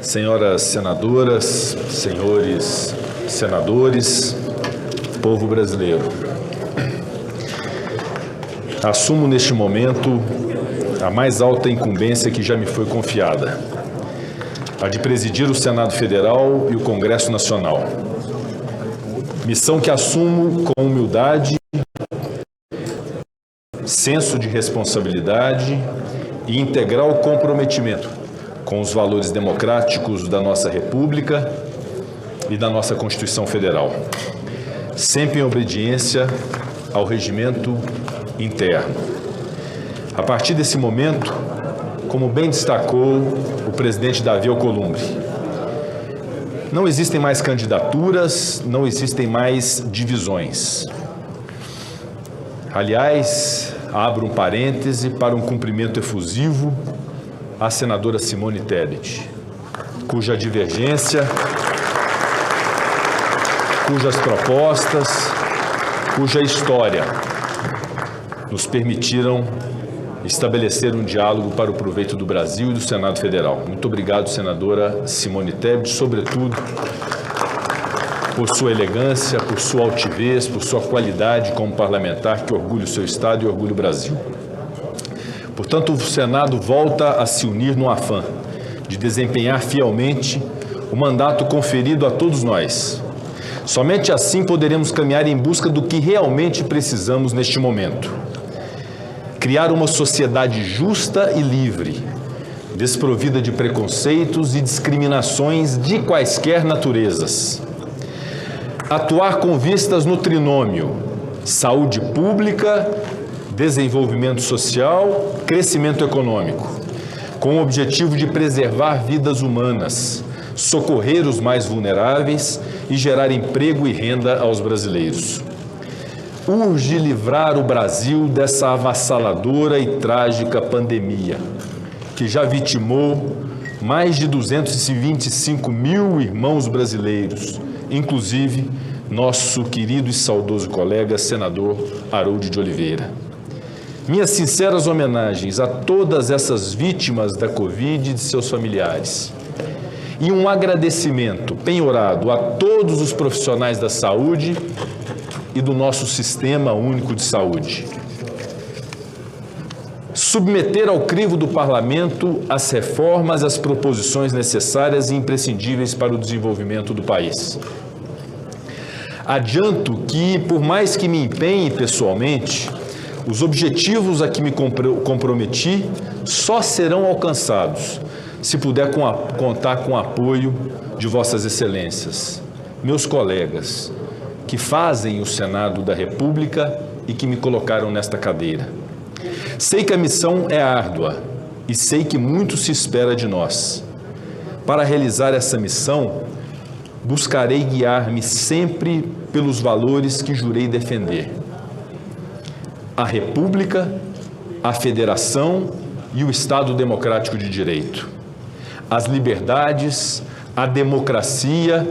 Senhoras senadoras, senhores senadores, povo brasileiro, assumo neste momento a mais alta incumbência que já me foi confiada, a de presidir o Senado Federal e o Congresso Nacional. Missão que assumo com humildade, senso de responsabilidade e integral comprometimento com os valores democráticos da nossa República e da nossa Constituição Federal, sempre em obediência ao regimento interno. A partir desse momento, como bem destacou o presidente Davi Alcolumbre, não existem mais candidaturas, não existem mais divisões. Aliás, abro um parêntese para um cumprimento efusivo à senadora Simone Tebet, cuja divergência, cujas propostas, cuja história nos permitiram estabelecer um diálogo para o proveito do Brasil e do Senado Federal. Muito obrigado, senadora Simone Tebet, sobretudo por sua elegância, por sua altivez, por sua qualidade como parlamentar que orgulha o seu Estado e orgulha o Brasil. Portanto, o Senado volta a se unir no afã de desempenhar fielmente o mandato conferido a todos nós. Somente assim poderemos caminhar em busca do que realmente precisamos neste momento. Criar uma sociedade justa e livre, desprovida de preconceitos e discriminações de quaisquer naturezas. Atuar com vistas no trinômio saúde pública, desenvolvimento social, crescimento econômico, com o objetivo de preservar vidas humanas, socorrer os mais vulneráveis e gerar emprego e renda aos brasileiros. Urge livrar o Brasil dessa avassaladora e trágica pandemia, que já vitimou mais de 225 mil irmãos brasileiros, inclusive nosso querido e saudoso colega, senador Harold de Oliveira. Minhas sinceras homenagens a todas essas vítimas da Covid e de seus familiares. E um agradecimento penhorado a todos os profissionais da saúde e do nosso Sistema Único de Saúde. Submeter ao crivo do Parlamento as reformas, as proposições necessárias e imprescindíveis para o desenvolvimento do país. Adianto que, por mais que me empenhe pessoalmente, os objetivos a que me comprometi só serão alcançados se puder contar com o apoio de Vossas Excelências, meus colegas, que fazem o Senado da República e que me colocaram nesta cadeira. Sei que a missão é árdua e sei que muito se espera de nós. Para realizar essa missão, buscarei guiar-me sempre pelos valores que jurei defender: a República, a Federação e o Estado Democrático de Direito, as liberdades, a democracia,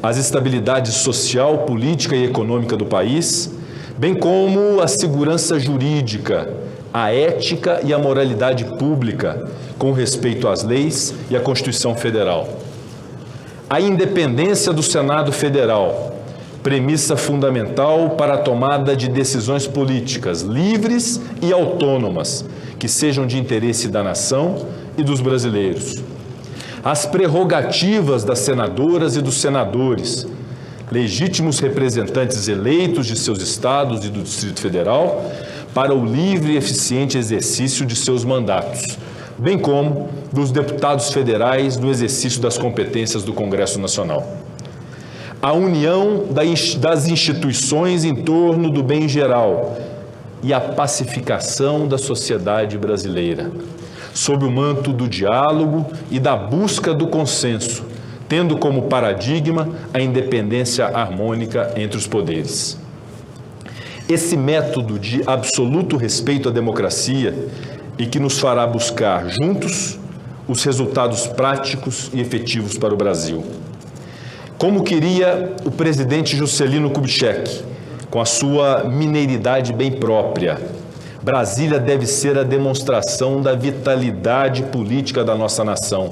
as estabilidades social, política e econômica do país, bem como a segurança jurídica, a ética e a moralidade pública, com respeito às leis e à Constituição Federal. A independência do Senado Federal, premissa fundamental para a tomada de decisões políticas livres e autônomas, que sejam de interesse da nação e dos brasileiros. As prerrogativas das senadoras e dos senadores, legítimos representantes eleitos de seus estados e do Distrito Federal, para o livre e eficiente exercício de seus mandatos, bem como dos deputados federais no exercício das competências do Congresso Nacional. A união das instituições em torno do bem geral e a pacificação da sociedade brasileira, sob o manto do diálogo e da busca do consenso, tendo como paradigma a independência harmônica entre os poderes. Esse método de absoluto respeito à democracia e que nos fará buscar juntos os resultados práticos e efetivos para o Brasil. Como queria o presidente Juscelino Kubitschek, com a sua mineiridade bem própria, Brasília deve ser a demonstração da vitalidade política da nossa nação,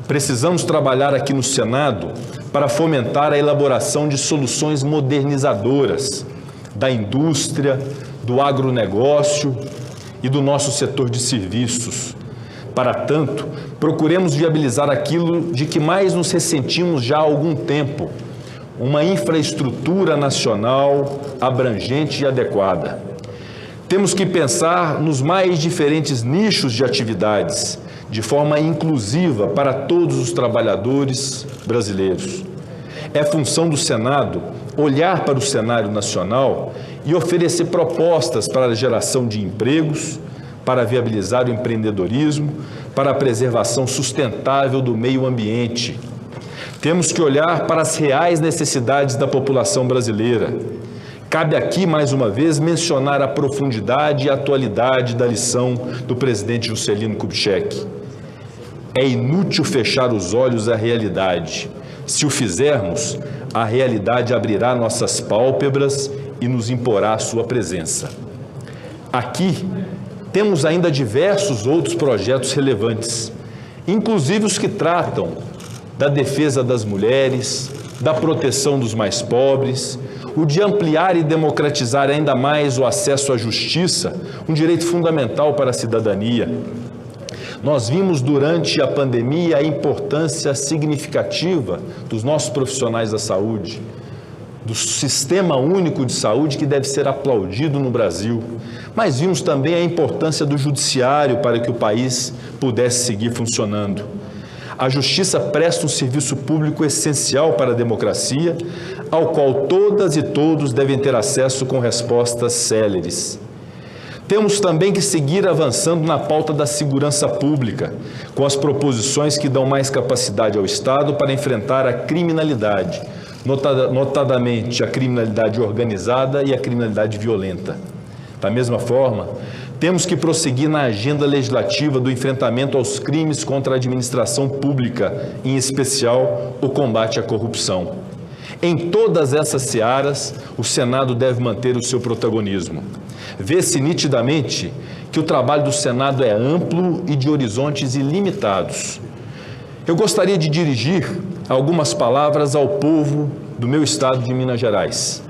Precisamos trabalhar aqui no Senado para fomentar a elaboração de soluções modernizadoras da indústria, do agronegócio e do nosso setor de serviços. Para tanto, procuremos viabilizar aquilo de que mais nos ressentimos já há algum tempo, uma infraestrutura nacional abrangente e adequada. Temos que pensar nos mais diferentes nichos de atividades, de forma inclusiva para todos os trabalhadores brasileiros. É função do Senado olhar para o cenário nacional e oferecer propostas para a geração de empregos, para viabilizar o empreendedorismo, para a preservação sustentável do meio ambiente. Temos que olhar para as reais necessidades da população brasileira. Cabe aqui, mais uma vez, mencionar a profundidade e a atualidade da lição do presidente Juscelino Kubitschek. É inútil fechar os olhos à realidade. Se o fizermos, a realidade abrirá nossas pálpebras e nos imporá sua presença. Aqui, temos ainda diversos outros projetos relevantes, inclusive os que tratam da defesa das mulheres, da proteção dos mais pobres, o de ampliar e democratizar ainda mais o acesso à justiça, um direito fundamental para a cidadania. Nós vimos durante a pandemia a importância significativa dos nossos profissionais da saúde, do Sistema Único de Saúde, que deve ser aplaudido no Brasil. Mas vimos também a importância do judiciário para que o país pudesse seguir funcionando. A justiça presta um serviço público essencial para a democracia, ao qual todas e todos devem ter acesso com respostas céleres. Temos também que seguir avançando na pauta da segurança pública, com as proposições que dão mais capacidade ao Estado para enfrentar a criminalidade, notadamente a criminalidade organizada e a criminalidade violenta. Da mesma forma, temos que prosseguir na agenda legislativa do enfrentamento aos crimes contra a administração pública, em especial o combate à corrupção. Em todas essas searas, o Senado deve manter o seu protagonismo. Vê-se nitidamente que o trabalho do Senado é amplo e de horizontes ilimitados. Eu gostaria de dirigir algumas palavras ao povo do meu estado de Minas Gerais,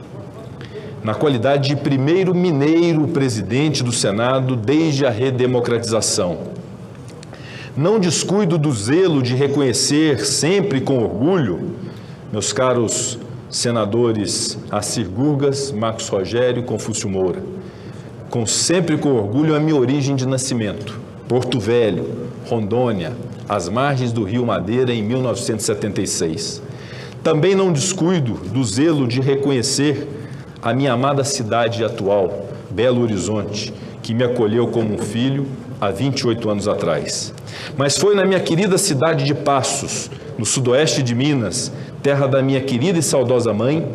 na qualidade de primeiro mineiro presidente do Senado desde a redemocratização. Não descuido do zelo de reconhecer sempre com orgulho, meus caros senadores Assir Gurgas, Marcos Rogério e Confúcio Moura, sempre com orgulho a minha origem de nascimento, Porto Velho, Rondônia, às margens do Rio Madeira, em 1976. Também não descuido do zelo de reconhecer a minha amada cidade atual, Belo Horizonte, que me acolheu como um filho há 28 anos atrás. Mas foi na minha querida cidade de Passos, no sudoeste de Minas, terra da minha querida e saudosa mãe,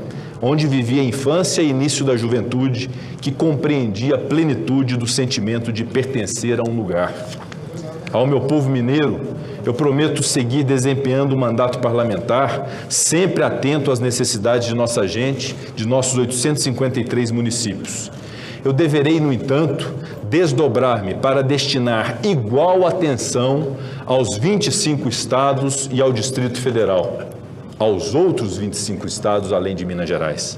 onde vivi a infância e início da juventude, que compreendi a plenitude do sentimento de pertencer a um lugar. Ao meu povo mineiro, eu prometo seguir desempenhando o mandato parlamentar, sempre atento às necessidades de nossa gente, de nossos 853 municípios. Eu deverei, no entanto, desdobrar-me para destinar igual atenção aos 25 estados e ao Distrito Federal, aos outros 25 estados, além de Minas Gerais.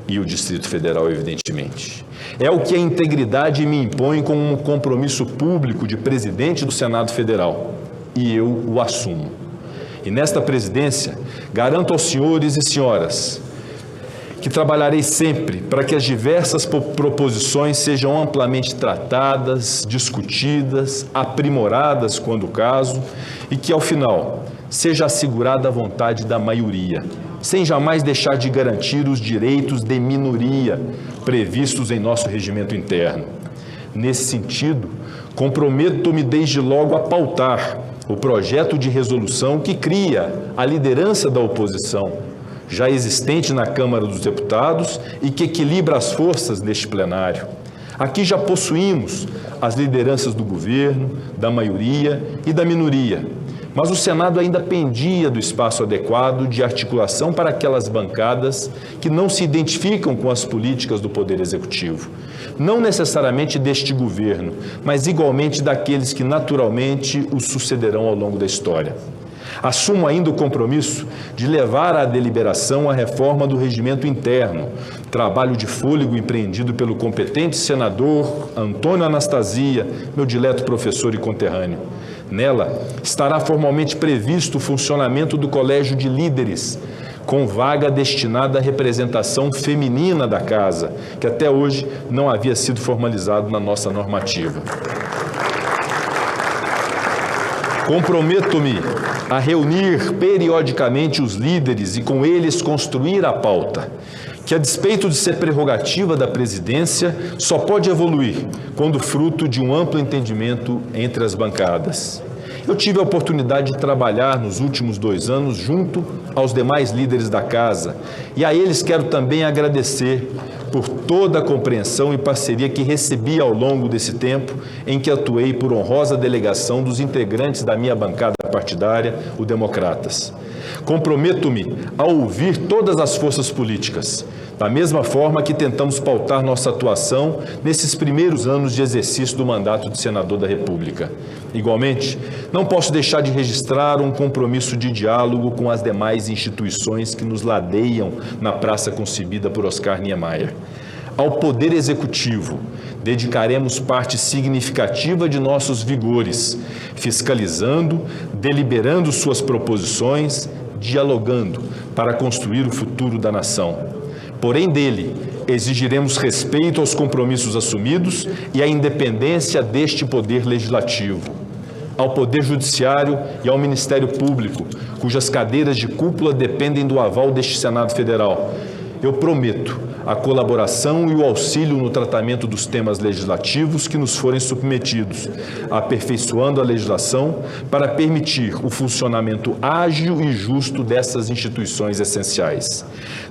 E o Distrito Federal, evidentemente. É o que a integridade me impõe como um compromisso público de presidente do Senado Federal. E eu o assumo. E nesta presidência, garanto aos senhores e senhoras que trabalharei sempre para que as diversas proposições sejam amplamente tratadas, discutidas, aprimoradas quando o caso, e que, ao final, seja assegurada a vontade da maioria, sem jamais deixar de garantir os direitos de minoria previstos em nosso regimento interno. Nesse sentido, comprometo-me desde logo a pautar o projeto de resolução que cria a liderança da oposição, já existente na Câmara dos Deputados e que equilibra as forças neste plenário. Aqui já possuímos as lideranças do governo, da maioria e da minoria, mas o Senado ainda pendia do espaço adequado de articulação para aquelas bancadas que não se identificam com as políticas do Poder Executivo. Não necessariamente deste governo, mas igualmente daqueles que naturalmente o sucederão ao longo da história. Assumo ainda o compromisso de levar à deliberação a reforma do regimento interno, trabalho de fôlego empreendido pelo competente senador Antônio Anastasia, meu dileto professor e conterrâneo. Nela estará formalmente previsto o funcionamento do Colégio de Líderes, com vaga destinada à representação feminina da Casa, que até hoje não havia sido formalizado na nossa normativa. Comprometo-me a reunir periodicamente os líderes e com eles construir a pauta, que a despeito de ser prerrogativa da presidência, só pode evoluir quando fruto de um amplo entendimento entre as bancadas. Eu tive a oportunidade de trabalhar nos últimos 2 anos junto aos demais líderes da Casa e a eles quero também agradecer por toda a compreensão e parceria que recebi ao longo desse tempo em que atuei por honrosa delegação dos integrantes da minha bancada partidária, o Democratas. Comprometo-me a ouvir todas as forças políticas, da mesma forma que tentamos pautar nossa atuação nesses primeiros anos de exercício do mandato de senador da República. Igualmente, não posso deixar de registrar um compromisso de diálogo com as demais instituições que nos ladeiam na praça concebida por Oscar Niemeyer. Ao Poder Executivo, dedicaremos parte significativa de nossos vigores, fiscalizando, deliberando suas proposições, dialogando para construir o futuro da nação. Porém, dele, exigiremos respeito aos compromissos assumidos e à independência deste Poder Legislativo. Ao Poder Judiciário e ao Ministério Público, cujas cadeiras de cúpula dependem do aval deste Senado Federal, eu prometo a colaboração e o auxílio no tratamento dos temas legislativos que nos forem submetidos, aperfeiçoando a legislação para permitir o funcionamento ágil e justo dessas instituições essenciais.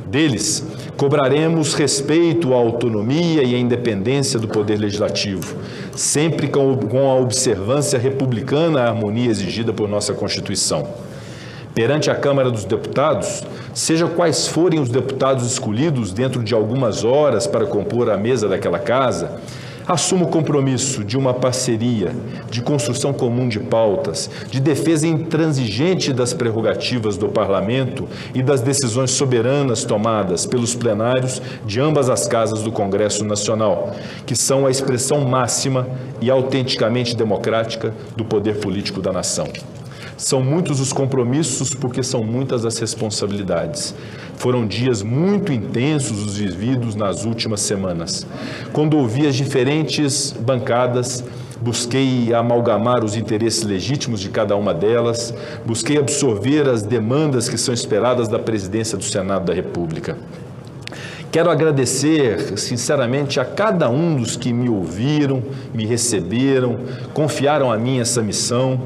Deles, cobraremos respeito à autonomia e à independência do Poder Legislativo, sempre com a observância republicana à harmonia exigida por nossa Constituição. Perante a Câmara dos Deputados, seja quais forem os deputados escolhidos dentro de algumas horas para compor a mesa daquela casa, assumo o compromisso de uma parceria, de construção comum de pautas, de defesa intransigente das prerrogativas do Parlamento e das decisões soberanas tomadas pelos plenários de ambas as casas do Congresso Nacional, que são a expressão máxima e autenticamente democrática do poder político da nação. São muitos os compromissos porque são muitas as responsabilidades. Foram dias muito intensos os vividos nas últimas semanas. Quando ouvi as diferentes bancadas, busquei amalgamar os interesses legítimos de cada uma delas, busquei absorver as demandas que são esperadas da presidência do Senado da República. Quero agradecer, sinceramente, a cada um dos que me ouviram, me receberam, confiaram a mim essa missão.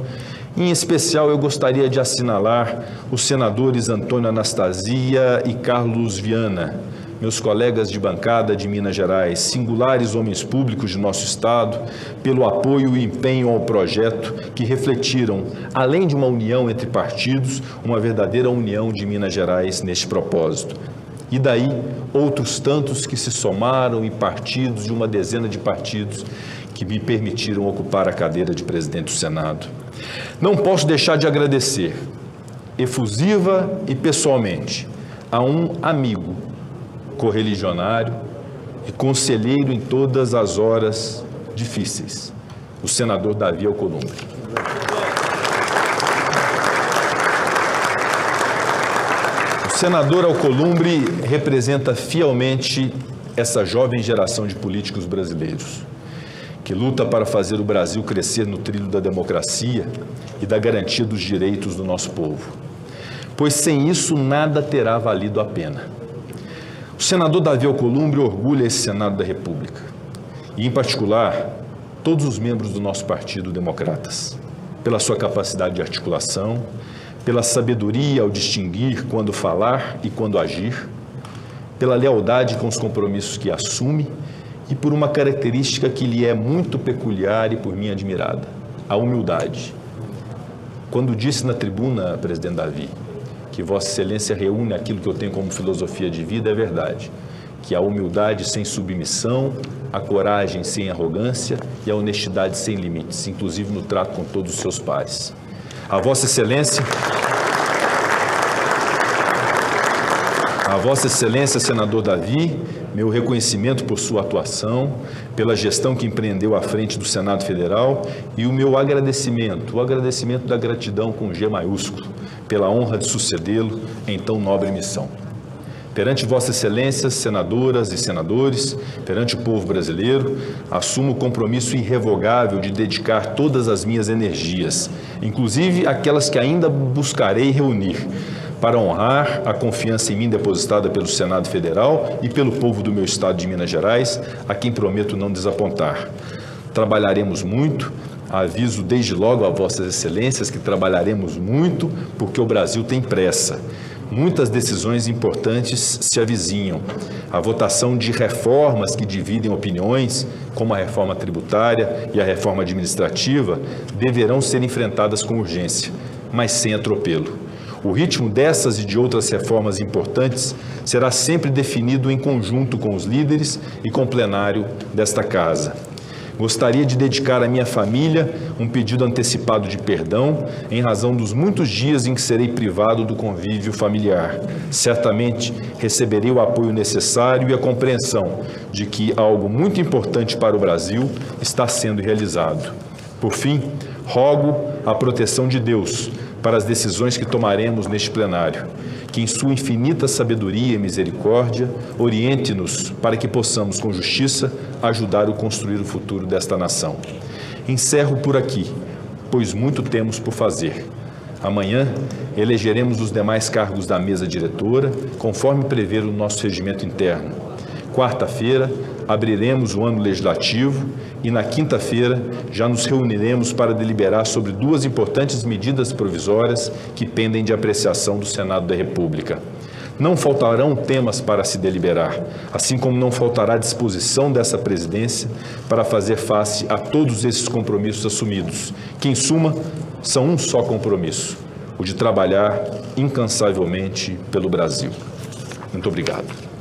Em especial, eu gostaria de assinalar os senadores Antônio Anastasia e Carlos Viana, meus colegas de bancada de Minas Gerais, singulares homens públicos de nosso Estado, pelo apoio e empenho ao projeto que refletiram, além de uma união entre partidos, uma verdadeira união de Minas Gerais neste propósito. E daí, outros tantos que se somaram e partidos de uma dezena de partidos que me permitiram ocupar a cadeira de presidente do Senado. Não posso deixar de agradecer, efusiva e pessoalmente, a um amigo, correligionário e conselheiro em todas as horas difíceis, o senador Davi Alcolumbre. O senador Alcolumbre representa fielmente essa jovem geração de políticos brasileiros, que luta para fazer o Brasil crescer no trilho da democracia e da garantia dos direitos do nosso povo. Pois sem isso nada terá valido a pena. O senador Davi Alcolumbre orgulha esse Senado da República e, em particular, todos os membros do nosso partido Democratas, pela sua capacidade de articulação, pela sabedoria ao distinguir quando falar e quando agir, pela lealdade com os compromissos que assume e por uma característica que lhe é muito peculiar e por mim admirada, a humildade. Quando disse na tribuna, presidente Davi, que Vossa Excelência reúne aquilo que eu tenho como filosofia de vida, é verdade, que a humildade sem submissão, a coragem sem arrogância e a honestidade sem limites, inclusive no trato com todos os seus pares. A Vossa Excelência A Vossa Excelência, senador Davi, meu reconhecimento por sua atuação, pela gestão que empreendeu à frente do Senado Federal e o meu agradecimento, o agradecimento da gratidão com G maiúsculo, pela honra de sucedê-lo em tão nobre missão. Perante Vossa Excelência, senadoras e senadores, perante o povo brasileiro, assumo o compromisso irrevogável de dedicar todas as minhas energias, inclusive aquelas que ainda buscarei reunir, para honrar a confiança em mim depositada pelo Senado Federal e pelo povo do meu estado de Minas Gerais, a quem prometo não desapontar. Trabalharemos muito, aviso desde logo a Vossas Excelências que trabalharemos muito, porque o Brasil tem pressa. Muitas decisões importantes se avizinham. A votação de reformas que dividem opiniões, como a reforma tributária e a reforma administrativa, deverão ser enfrentadas com urgência, mas sem atropelo. O ritmo dessas e de outras reformas importantes será sempre definido em conjunto com os líderes e com o plenário desta Casa. Gostaria de dedicar à minha família um pedido antecipado de perdão em razão dos muitos dias em que serei privado do convívio familiar. Certamente receberei o apoio necessário e a compreensão de que algo muito importante para o Brasil está sendo realizado. Por fim, rogo a proteção de Deus para as decisões que tomaremos neste plenário, que em sua infinita sabedoria e misericórdia oriente-nos para que possamos, com justiça, ajudar a construir o futuro desta nação. Encerro por aqui, pois muito temos por fazer. Amanhã, elegeremos os demais cargos da mesa diretora, conforme prevê o nosso regimento interno. Quarta-feira, abriremos o ano legislativo e, na quinta-feira, já nos reuniremos para deliberar sobre duas importantes medidas provisórias que pendem de apreciação do Senado da República. Não faltarão temas para se deliberar, assim como não faltará disposição dessa presidência para fazer face a todos esses compromissos assumidos, que, em suma, são um só compromisso, o de trabalhar incansavelmente pelo Brasil. Muito obrigado.